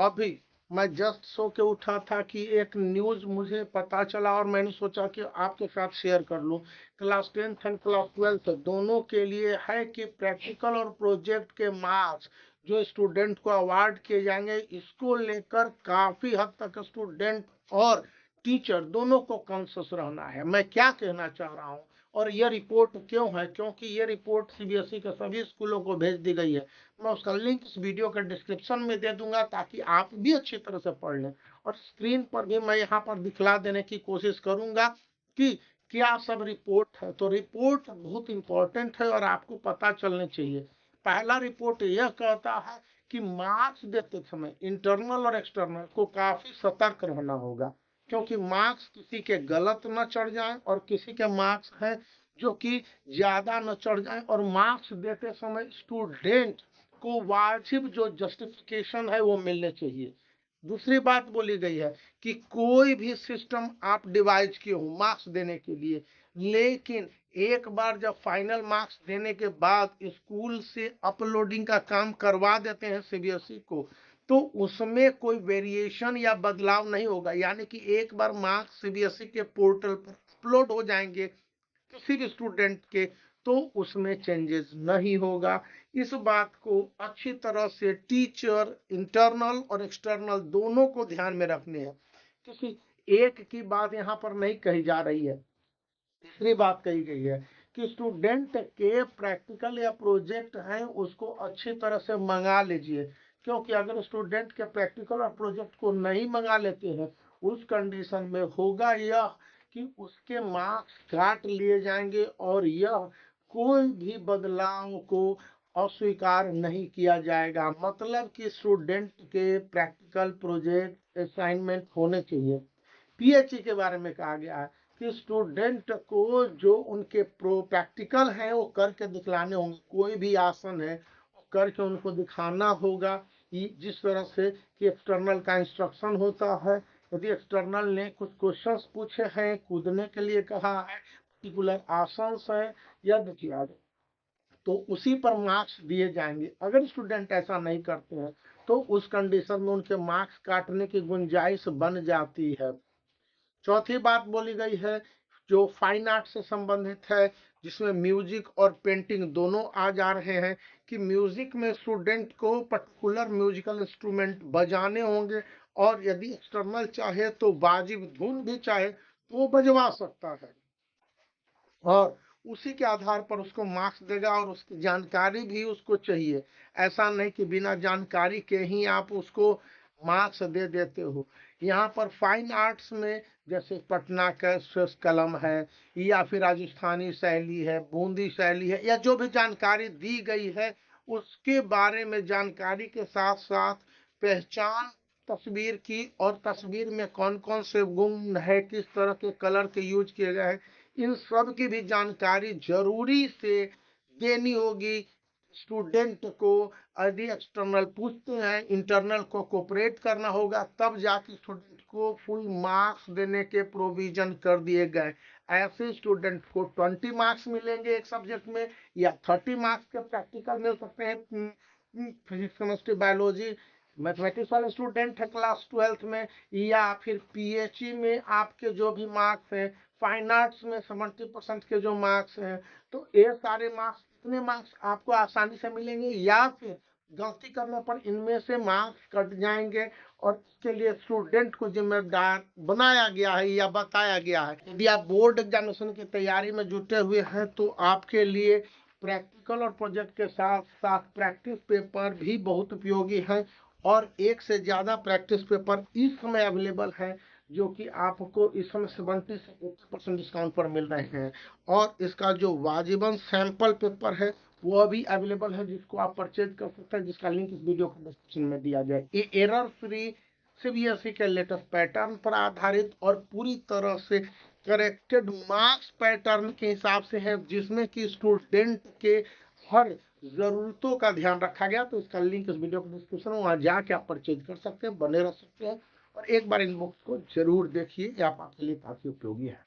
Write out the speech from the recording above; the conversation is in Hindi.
अभी मैं जस्ट सो के उठा था कि एक न्यूज़ मुझे पता चला और मैंने सोचा कि आपके साथ शेयर कर लूं। Class 10th and class 12th दोनों के लिए है कि प्रैक्टिकल और प्रोजेक्ट के मार्क्स जो स्टूडेंट को अवार्ड किए जाएंगे, इसको लेकर काफ़ी हद तक स्टूडेंट और टीचर दोनों को कॉन्शियस रहना है। मैं क्या कहना चाह रहा हूँ और यह रिपोर्ट क्यों है, क्योंकि यह रिपोर्ट सीबीएसई के सभी स्कूलों को भेज दी गई है। मैं उसका लिंक इस वीडियो के डिस्क्रिप्शन में दे दूंगा ताकि आप भी अच्छी तरह से पढ़ लें, और स्क्रीन पर भी मैं यहाँ पर दिखला देने की कोशिश करूंगा कि क्या सब रिपोर्ट है। तो रिपोर्ट बहुत इंपॉर्टेंट है और आपको पता चलने चाहिए। पहला रिपोर्ट यह कहता है कि मार्क्स देते समय इंटरनल और एक्सटर्नल को काफी सतर्क रहना होगा, क्योंकि मार्क्स किसी के गलत न चढ़ जाए और किसी के मार्क्स हैं जो कि ज्यादा न चढ़ जाए, और मार्क्स देते समय स्टूडेंट को वाजिब जो जस्टिफिकेशन है वो मिलने चाहिए। दूसरी बात बोली गई है कि कोई भी सिस्टम आप डिवाइस किए हो मार्क्स देने के लिए, लेकिन एक बार जब फाइनल मार्क्स देने के बाद स्कूल से अपलोडिंग का काम करवा देते हैं सीबीएसई को, तो उसमें कोई वेरिएशन या बदलाव नहीं होगा। यानी कि एक बार मार्क्स सीबीएसई के पोर्टल पर अपलोड हो जाएंगे किसी भी स्टूडेंट के, तो उसमें चेंजेस नहीं होगा। इस बात को अच्छी तरह से टीचर इंटरनल और एक्सटर्नल दोनों को ध्यान में रखने हैं। किसी एक की बात यहाँ पर नहीं कही जा रही है। तीसरी बात कही गई है कि स्टूडेंट के प्रैक्टिकल या प्रोजेक्ट हैं उसको अच्छी तरह से मंगा लीजिए, क्योंकि अगर स्टूडेंट के प्रैक्टिकल और प्रोजेक्ट को नहीं मंगा लेते हैं, उस कंडीशन में होगा यह कि उसके मार्क्स काट लिए जाएंगे और यह कोई भी बदलाव को अस्वीकार नहीं किया जाएगा। मतलब कि स्टूडेंट के प्रैक्टिकल प्रोजेक्ट असाइनमेंट होने चाहिए। पीएचई के बारे में कहा गया है कि स्टूडेंट को जो उनके प्रो प्रैक्टिकल हैं वो करके दिखलाने होंगे। कोई भी आसन है वो करके उनको दिखाना होगा, जिस तरह से कि एक्सटर्नल का इंस्ट्रक्शन होता है। यदि एक्सटर्नल ने कुछ क्वेश्चंस पूछे हैं, कूदने के लिए कहा है, पर्टिकुलर आसन्स है, यदि किया जाए तो उसी पर मार्क्स दिए जाएंगे। अगर स्टूडेंट ऐसा नहीं करते हैं तो उस कंडीशन में उनके मार्क्स काटने की गुंजाइश बन जाती है। चौथी बात बोली गई है जो फाइन आर्ट से संबंधित है, जिसमें म्यूजिक और पेंटिंग दोनों आ जा रहे हैं, कि म्यूजिक में स्टूडेंट को पर्टिकुलर म्यूजिकल इंस्ट्रूमेंट बजाने होंगे, और यदि एक्सटर्नल चाहे तो वाजिब धुन भी चाहे तो वो बजवा सकता है, और उसी के आधार पर उसको मार्क्स देगा और उसकी जानकारी भी उसको चाहिए। ऐसा नहीं कि बिना जानकारी के ही आप उसको मार्क्स दे देते हो। यहाँ पर फाइन आर्ट्स में जैसे पटना का श्रेष्ठ कलम है, या फिर राजस्थानी शैली है, बूंदी शैली है, या जो भी जानकारी दी गई है उसके बारे में जानकारी के साथ साथ पहचान तस्वीर की, और तस्वीर में कौन कौन से गुण है, किस तरह के कलर के यूज किए गए हैं, इन सब की भी जानकारी जरूरी से देनी होगी स्टूडेंट को। यदि एक्सटर्नल पूछते हैं, इंटरनल को कोऑपरेट करना होगा, तब जाके स्टूडेंट को फुल मार्क्स देने के प्रोविजन कर दिए गए। ऐसे स्टूडेंट को 20 मार्क्स मिलेंगे एक सब्जेक्ट में, या 30 मार्क्स के प्रैक्टिकल मिल सकते हैं। फिजिक्स केमिस्ट्री बायोलॉजी मैथमेटिक्स वाले स्टूडेंट है क्लास 12th में, या फिर पीएचई में आपके जो भी मार्क्स हैं, फाइन आर्ट्स में 70% के जो मार्क्स हैं, तो ये सारे मार्क्स, इतने मार्क्स आपको आसानी से मिलेंगे, या फिर गलती करने पर इनमें से मार्क्स कट जाएंगे, और इसके लिए स्टूडेंट को जिम्मेदार बनाया गया है या बताया गया है। यदि आप बोर्ड एग्जामिनेशन की तैयारी में जुटे हुए हैं तो आपके लिए प्रैक्टिकल और प्रोजेक्ट के साथ साथ प्रैक्टिस पेपर भी बहुत उपयोगी है, और एक से ज़्यादा प्रैक्टिस पेपर इस समय अवेलेबल है जो कि आपको इस समय 70 से 80% डिस्काउंट पर मिल रहे हैं। और इसका जो वाजिबन सैंपल पेपर है वो भी अवेलेबल है, जिसको आप परचेज कर सकते हैं, जिसका लिंक इस वीडियो के डिस्क्रिप्शन में दिया जाए। ये एरर फ्री सीबीएसई के लेटेस्ट पैटर्न पर आधारित और पूरी तरह से करेक्टेड मार्क्स पैटर्न के हिसाब से है, जिसमें कि स्टूडेंट के हर जरूरतों का ध्यान रखा गया। तो इसका लिंक इस वीडियो के डिस्क्रिप्शन में, वहां जाके आप परचेज कर सकते हैं, बने रह सकते हैं, और एक बार इन बुक्स को जरूर देखिए, ये आपके लिए काफी उपयोगी है।